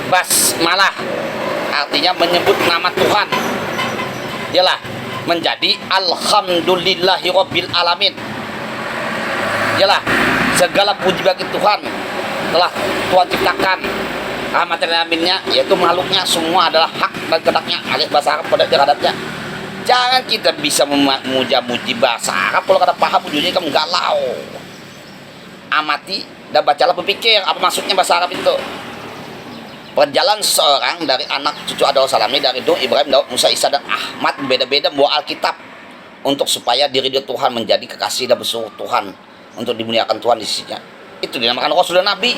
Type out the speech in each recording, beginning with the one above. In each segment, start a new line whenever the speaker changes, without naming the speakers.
basmalah artinya menyebut nama Tuhan. Yalah, menjadi alhamdulillahi rabbil alamin. Yalah, segala puji bagi Tuhan telah Tuhan ciptakan rahmatan alaminnya, yaitu makhluknya semua adalah hak dan kehendaknya alias bahasa Arab pada deradatnya. Jangan kita bisa memuja-muji bahasa Arab kalau kata paham ujungnya kamu galau. Amati dan bacalah berpikir apa maksudnya bahasa Arab itu. Perjalanan seorang dari anak cucu Adam Salami dari Nuh, Ibrahim, Daud, Musa, Isa dan Ahmad beda-beda membawa Alkitab untuk supaya diri dia Tuhan menjadi kekasih dan bersuruh Tuhan untuk dimuliakan Tuhan di sisinya. Itu dinamakan Rasul dan Nabi.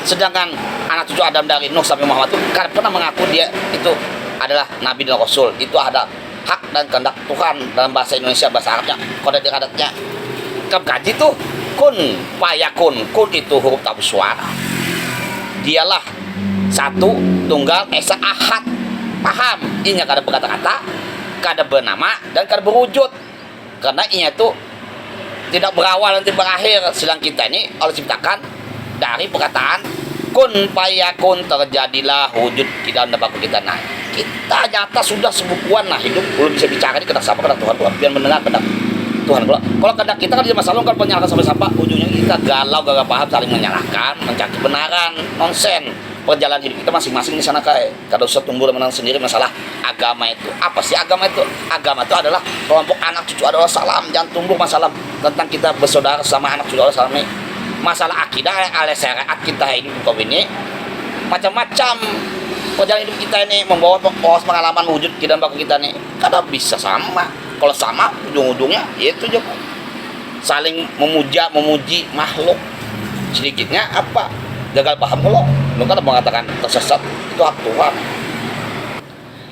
Sedangkan anak cucu Adam dari Nuh sampai Muhammad itu kan pernah mengaku dia itu adalah Nabi dan Rasul. Itu ada hak dan kehendak Tuhan dalam bahasa Indonesia, bahasa Arabnya, kode iradatnya. Kaji tuh kun payakun, kun itu huruf tabu suara. Dialah satu tunggal esa ahad. Paham? Inya kada berkata-kata, kada bernama dan kada berwujud. Karena inya itu tidak berawal nanti berakhir. Sedang kita ini Allah ciptakan dari perkataan kun payakun, terjadilah wujud di dalam baku kita. Nah, kita nyata sudah sebukuan nah hidup belum bisa bicara ini kedak siapa kedak Tuhan, biar mendengar kedak Tuhan. Kalau kedak kita kan di masa lalu kan menyalahkan sampai ujungnya kita galau, gak paham, saling menyalahkan, mencari kebenaran, nonsen. Perjalanan hidup kita masing-masing di sana kayak kada usah tumbuh dan menang sendiri. Masalah agama itu apa sih? Agama itu adalah kelompok anak cucu adalah salam. Jangan tumbuh masalah tentang kita bersaudara sama anak cucu adalah salam ini. Masalah akidah alias syariat kita hidup ini macam-macam. Perjalanan hidup kita ini membawa pengalaman wujud di dalam baku kita nih kada bisa sama. Kalau sama ujung-ujungnya itu juga saling memuji makhluk. Sedikitnya apa? Gagal paham kalau lu kan mengatakan tersesat itu hak Tuhan.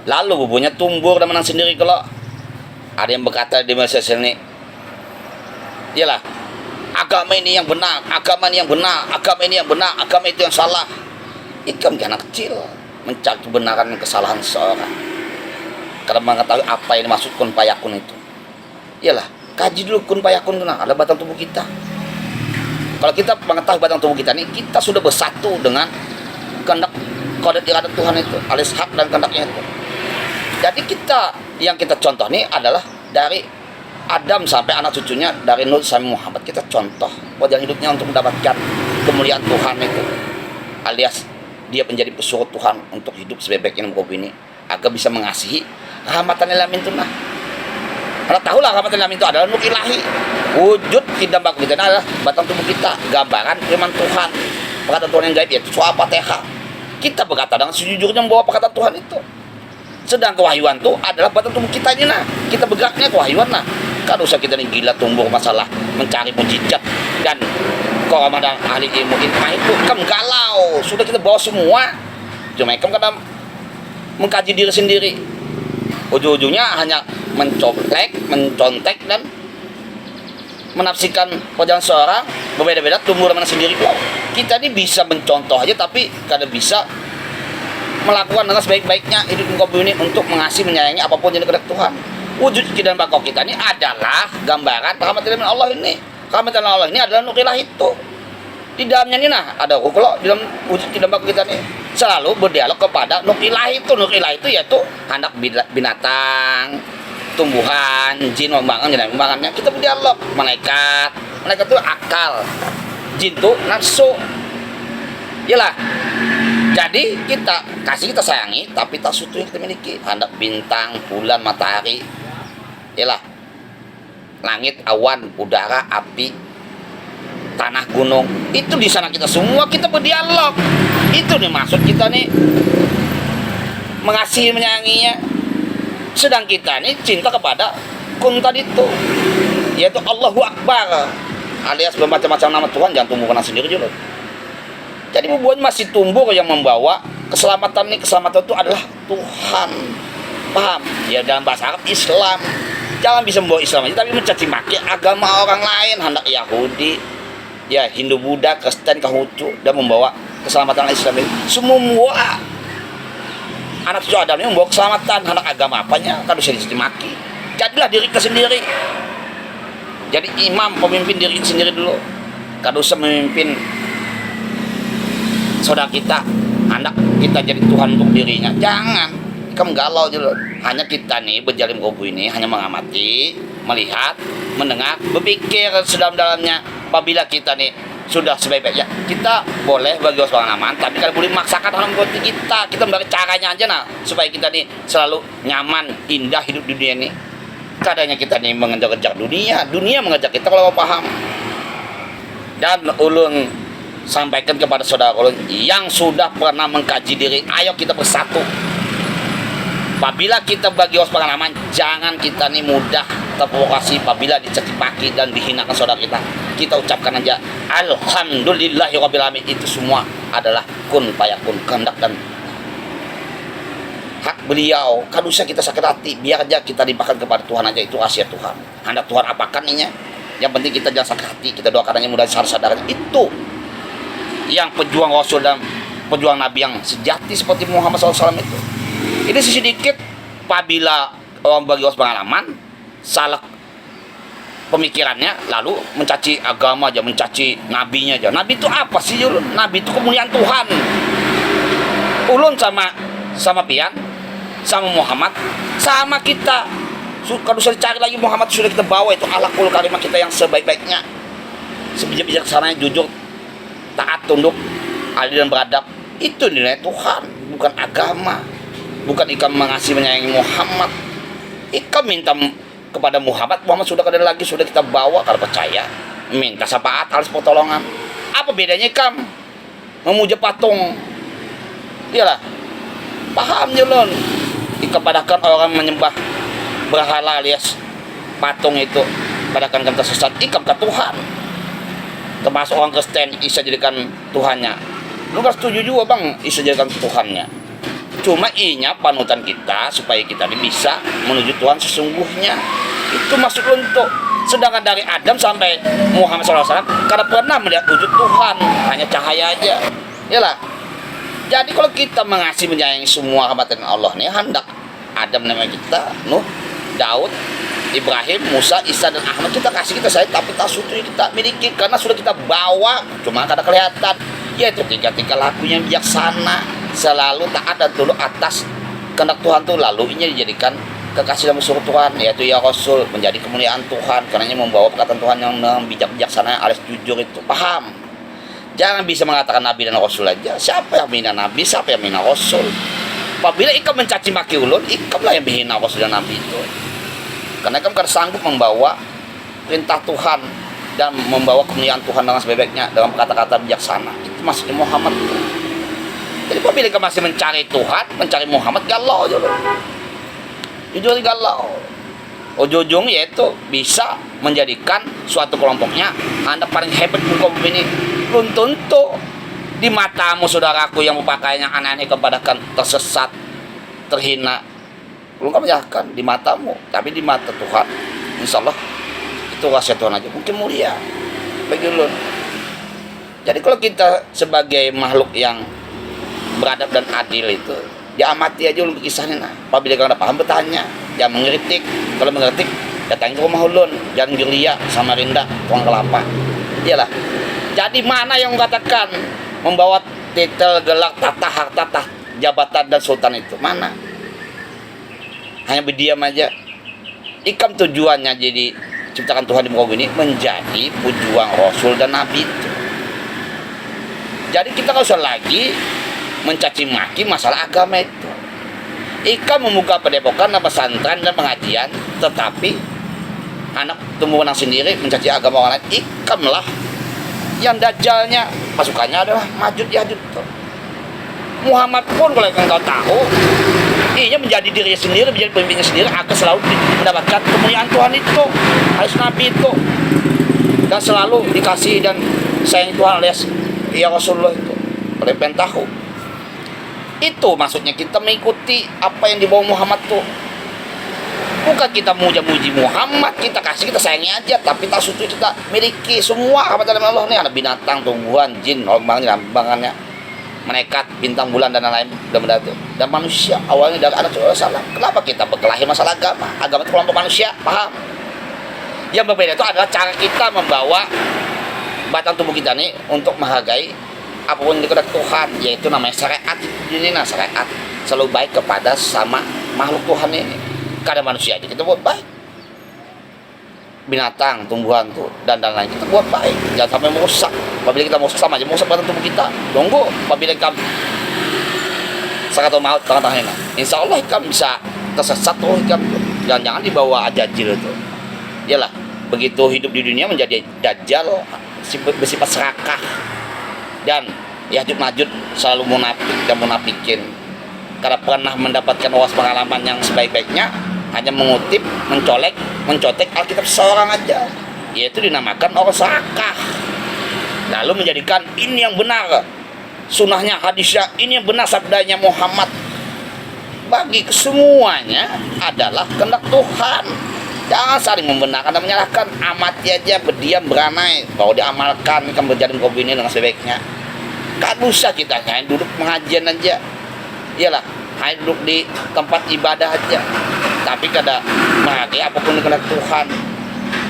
Lalu bubunya tumbuh dan menang sendiri kalau ada yang berkata di masa sini, iyalah agama ini yang benar, agama ini yang benar, agama ini yang benar, agama itu yang salah. Ikam anak kecil mencari kebenaran dan kesalahan seseorang karena mengetahui apa yang dimaksud kun payakun itu. Iyalah, kaji dulu kun payakun itu, ada batang tubuh kita. Kalau kita mengetahui batang tubuh kita ini, kita sudah bersatu dengan kehendak kode iradat Tuhan itu, alias hak dan kehendaknya itu. Jadi yang kita contoh ini adalah dari Adam sampai anak cucunya, dari Nuh sampai Muhammad. Kita contoh wajah hidupnya untuk mendapatkan kemuliaan Tuhan itu, alias dia menjadi pesuruh Tuhan untuk hidup sebaik-baiknya ini agar bisa mengasihi rahmatan ilahi itu. Nah, kalau tahulah rahmatan ilahi itu adalah nur ilahi, wujud di dalam baku kita adalah batang tubuh kita, gambaran firman Tuhan, perkataan Tuhan yang gaib, yaitu surah Al-Fatihah. Kita berkata dengan sejujurnya membawa perkataan Tuhan itu. Sedang kewahyuan itu adalah batang tubuh kita ini. Nah, kita bergeraknya kewahyuan. Nah, kan usah kita ini gila tumbuh masalah mencari mujizat dan kalau ada ahli ilmu hikmah itu kan galau, sudah kita bawa semua, cuma kan kadang mengkaji diri sendiri, ujung-ujungnya hanya mencontek dan menafsirkan perjalanan seorang berbeda-beda, tumbuh dengan sendiri. Kita ini bisa mencontoh aja tapi kadang bisa melakukan dengan sebaik-baiknya hidup engkau ini untuk mengasihi, menyayangi apapun yang dekat Tuhan. Wujud di dalam bakau kita ini adalah gambaran rahmatan Allah ini. Rahmatan Allah ini adalah nurilah itu. Di dalamnya ini nah ada kalau di dalam wujud di dalam bakau kita ini selalu berdialog kepada nurilah itu. Nurilah itu yaitu hendak binatang, tumbuhan, jin membangunnya. Kita berdialog. Malaikat itu akal, jin itu nafsu. Yalah. Jadi kita sayangi, tapi tak suatu yang kita miliki. Hendak bintang, bulan, matahari, yalah, langit, awan, udara, api, tanah, gunung. Itu di sana kita semua kita berdialog. Itu nih maksud kita nih mengasihi, menyayanginya. Sedang kita nih cinta kepada kun tadi itu, yaitu Allahu Akbar, alias bermacam-macam nama Tuhan. Jangan tumbuh kena sendiri juga. Jadi bubuan masih tumbuh yang membawa keselamatan nih. Keselamatan itu adalah Tuhan. Paham? Ya dalam bahasa Arab Islam. Jangan bisa membawa Islam aja tapi mencaci maki agama orang lain, hendak Yahudi, ya Hindu, Buddha, Kristen, Konghucu, dan membawa keselamatan Islam ini. Semua anak cucu Adam ini membawa keselamatan, hendak agama apanya kan bisa dicaci maki. Jadilah diri kita sendiri. Jadi imam, pemimpin diri kita sendiri dulu. Kan usah memimpin saudara kita, hendak kita jadi Tuhan untuk dirinya. Jangan, kamu galau aja loh. Hanya kita nih berjalan kubu ini hanya mengamati, melihat, mendengar, berpikir sedalam-dalamnya. Apabila kita nih sudah sebaik-baiknya, kita boleh bagi pengalaman, tapi kalau boleh memaksakan dalam kita memberi caranya aja nah, supaya kita nih selalu nyaman, indah hidup di dunia ini. Kadangnya kita nih mengejar-kejar dunia mengejar kita kalau mau paham. Dan ulun sampaikan kepada saudara ulun yang sudah pernah mengkaji diri, ayo kita bersatu. Apabila kita bagi pengalaman, jangan kita nih mudah terprovokasi apabila dicaci maki dan dihinakan saudara kita. Kita ucapkan aja alhamdulillahirabbil alamin. Itu semua adalah kun fayakun, kehendak dan hak beliau. Kan usah kita sakit hati, biar aja kita limpahkan kepada Tuhan aja, itu rahasia Tuhan. Hendak Tuhan apakan ininya. Yang penting kita jangan sakit hati, kita doakan aja mudah sadar. Itu yang pejuang Rasul dan pejuang Nabi yang sejati seperti Muhammad SAW itu. Ini sedikit apabila orang bagi pengalaman salah pemikirannya, lalu mencaci agama aja, mencaci nabinya aja. Nabi itu apa sih? Nabi itu kemuliaan Tuhan. Ulun sama Pian, sama Muhammad, sama kita. Kalau sudah dicari lagi Muhammad sudah kita bawa, itu alaqul karimah kita yang sebaik-baiknya, sebijak-bijaksananya, jujur, taat, tunduk, adil dan beradab. Itu nilai Tuhan, bukan agama. Bukan ikam mengasihi menyayangi Muhammad. Ikam minta kepada Muhammad sudah ada lagi, sudah kita bawa. Kalau percaya, minta syafaat, alas pertolongan. Apa bedanya ikam memuja patung? Iyalah, paham nyelon. Ikam padahkan orang menyembah berhala alias patung itu, padahkan kan tersesat. Ikam ke Tuhan. Termasuk orang Kristen Isa jadikan Tuhannya. Lu gak setuju juga bang Isa jadikan Tuhannya. Cuma inya panutan kita supaya kita bisa menuju Tuhan sesungguhnya. Itu maksud untuk. Sedangkan dari Adam sampai Muhammad SAW karena pernah melihat wujud Tuhan, hanya cahaya aja. Yalah. Jadi kalau kita mengasihi menyayangi semua hambatan Allah nih, hendak Adam namanya kita, Nuh, Daud, Ibrahim, Musa, Isa dan Ahmad kita kasih, kita sayang, tapi tak suatu kita miliki karena sudah kita bawa, cuma kada kelihatan. Yaitu tiga lakunya bijaksana, selalu taat dan tunduk atas kehendak Tuhan tuh, lalu ini dijadikan kekasih dalam suruh Tuhan, yaitu ya Rasul, menjadi kemuliaan Tuhan karenanya membawa perkataan Tuhan yang bijak-bijaksana alias jujur itu. Paham? Jangan bisa mengatakan Nabi dan Rasul aja. Siapa yang menghina Nabi, siapa yang menghina Rasul? Apabila ikam mencaci maki ulun, ikamlah yang menghina Rasul dan Nabi itu. Karena ikam kan sanggup membawa perintah Tuhan dan membawa kemuliaan Tuhan dengan sebaik-baiknya dalam kata-kata bijaksana. Itu maksudnya Muhammad itu. Jadi apabila ikam masih mencari Tuhan, mencari Muhammad, galau aja loh. Jujur galau. Ujung yaitu bisa menjadikan suatu kelompoknya Anda paling hebat muka bumi ini. Belum tentu di matamu saudaraku yang berpakaian yang aneh-aneh kepadakan tersesat, terhina. Belum kamu yakin di matamu, tapi di mata Tuhan, insya Allah itu rahasia Tuhan aja mungkin mulia bagi lu. Jadi kalau kita sebagai makhluk yang beradab dan adil itu, diamati aja ulun kisahnya. Nah, apabila kau paham bertanya, jangan mengkritik. Kalau mengkritik, datang ke rumah ulun, jangan gelia sama Rinda, tuang kelapa. Iyalah. Jadi mana yang mengatakan membawa titel, gelar, tata, harta, jabatan dan sultan itu? Mana? Hanya berdiam aja. Ikam tujuannya jadi ciptakan Tuhan di muka ini menjadi pejuang Rasul dan Nabi itu. Jadi kita nggak usah lagi mencaci maki masalah agama itu. Ikam membuka padepokan, pesantren dan pengajian, tetapi anak tumbuh menang sendiri mencaci agama orang lain. Ikamlah yang dajalnya pasukannya adalah Majud Yajud. Muhammad pun kalau kau tahu, ia menjadi dirinya sendiri, menjadi pemimpinnya sendiri agar selalu mendapatkan kemuliaan Tuhan itu, alias Nabi itu, dan selalu dikasih dan sayang Tuhan alias ya Rasulullah itu. Oleh pentahu itu maksudnya kita mengikuti apa yang dibawa Muhammad tuh. Bukan kita muji Muhammad, kita kasih, kita sayangi aja, tapi tak suatu kita miliki semua apa dalam Allah nih, ada binatang, tumbuhan, jin, lambangannya, malaikat, bintang, bulan dan lain-lain dan manusia awalnya dari anak salah. Kenapa kita berkelahi masalah agama? Agama itu kelompok manusia, paham? Yang berbeda itu adalah cara kita membawa batang tubuh kita nih untuk menghargai apapun dikehendak Tuhan, yaitu namanya syariat. Ini syariat selalu baik kepada sama makhluk Tuhan ini. Karena manusia aja kita buat baik, binatang, tumbuhan tuh dan lain kita buat baik, jangan sampai merusak. Apabila kita merusak sama aja merusak badan tubuh kita. Tunggu apabila kamu sakatul maut tengah-tengahnya, insya Allah kamu bisa tersesat tuh, jangan dibawa ajajil itu. Iyalah, begitu hidup di dunia menjadi dajjal, bersifat serakah dan yahjud majud, selalu munafik dan munafikin. Karena pernah mendapatkan wawas pengalaman yang sebaik-baiknya hanya mengutip, mencotek Alkitab seorang aja, yaitu dinamakan orang serakah. Lalu menjadikan ini yang benar sunnahnya, hadisnya, ini yang benar sabdanya Muhammad. Bagi semuanya adalah kehendak Tuhan. Jangan saling membenarkan dan menyalahkan. Amati aja, berdiam, beranai, bahwa diamalkan kan berjalan kau ini dengan sebaiknya. Kan usah kita hanya duduk pengajian aja. Iyalah, hanya duduk di tempat ibadah aja, tapi kada menghargai apapun kehendak Tuhan,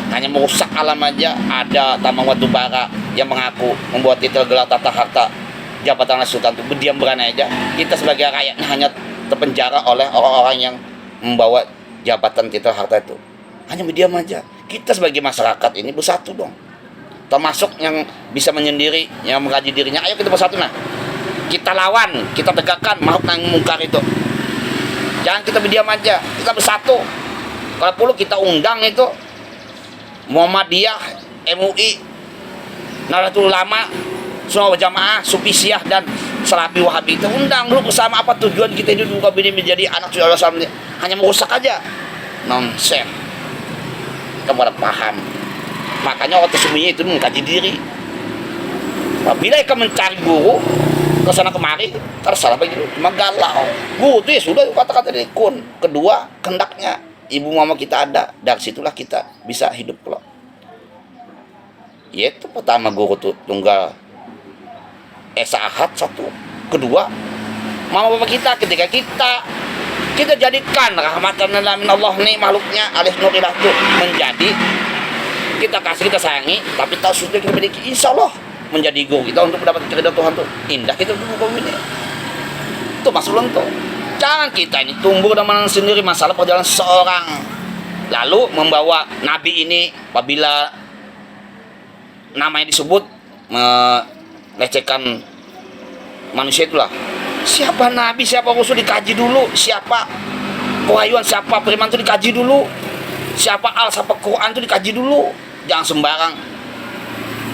hanya merusak alam aja. Ada tambang batu bara yang mengaku membuat titel gelar tata harta jabatan sultan itu, berdiam beranai aja. Kita sebagai rakyatnya hanya terpenjara oleh orang-orang yang membawa jabatan titel harta itu, hanya berdiam aja. Kita sebagai masyarakat ini bersatu dong, termasuk yang bisa menyendiri, yang mengkaji dirinya. Ayo kita bersatu, nah kita lawan, kita tegakkan makhluk yang mungkar itu. Jangan kita berdiam aja, kita bersatu. Kalau perlu kita undang itu Muhammadiyah, MUI, Nahdlatul Ulama, Sunnah wal Jamaah, Sufisiyah dan Salafi Wahabi, itu undang dulu bersama. Apa tujuan kita hidup di muka bumi menjadi anak cucu Allah SAW? Hanya merusak aja. Nonsen. Kamu harus paham. Makanya orang tersembunyi itu mengkaji diri. Apabila kamu mencari guru ke sana kemari, tersalah begitu, cuma galau. Guru itu ya sudah, kata-kata dari kun. Kedua, kehendaknya ibu mama kita ada, dari situlah kita bisa hidup loh. Yaitu pertama guru tuh tunggal Esa Ahad satu. Kedua, mama bapak kita ketika kita jadikan rahmatan min Allah nih makhluknya alif nurillah tuh menjadi kita kasih, kita sayangi, tapi tahu sudah kita miliki, insya Allah menjadi guru kita untuk mendapatkan keridhaan Tuhan tuh indah. Kita dulu ini itu masuk tuh. Jangan kita ini tumbuh dan menang sendiri masalah perjalanan seorang, lalu membawa nabi ini apabila namanya disebut melecehkan manusia itulah. Siapa nabi, siapa rasul dikaji dulu, siapa kewahyuan, siapa firman itu dikaji dulu, siapa al, siapa Quran itu dikaji dulu. Jangan sembarang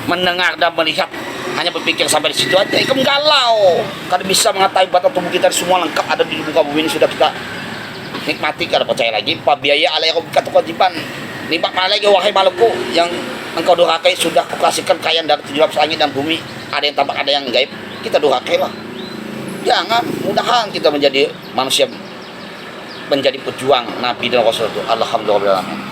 mendengar dan melihat hanya berpikir sampai di situ aja. Kamu galau. Karena bisa mengetahui batas tubuh kita semua lengkap ada di muka bumi ini, sudah kita nikmati. Kada percaya lagi pabiaya alaihi rabbika kewajiban. Nikmat mana lagi wahai makhlukku yang engkau durhakai? Sudah kukasihkan kekayaan dari 7 lapis langit dan bumi, ada yang tampak, ada yang gaib. Kita durhakai lah. Jangan, mudahan kita menjadi manusia, menjadi pejuang nabi dan rasul itu. Alhamdulillah.